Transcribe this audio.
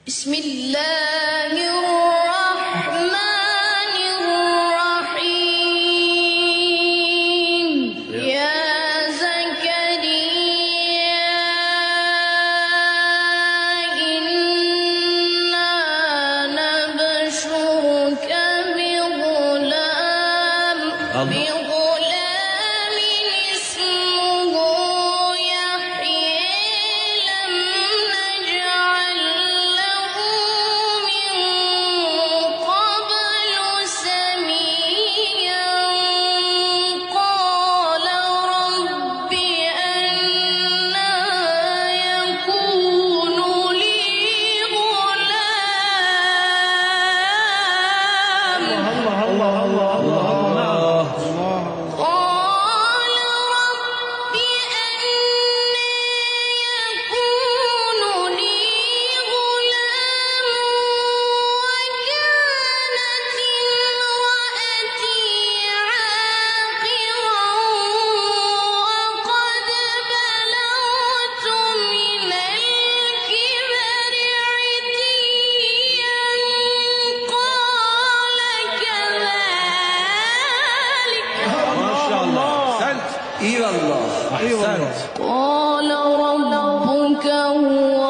بسم الله الرحمن الرحيم يا زكريا إنا نبشرك بغلام اسمه يحيى لم نجعل له من قبل سميا قال رب أنى يكون لي غلام قال رب أنى يكون لي غلام وكانت امرأتي عاقرا وقد بلغت من الكبر عتيا قال كذلك ما شاء الله. أحسنت. إي والله أحسنت. قال ربك هو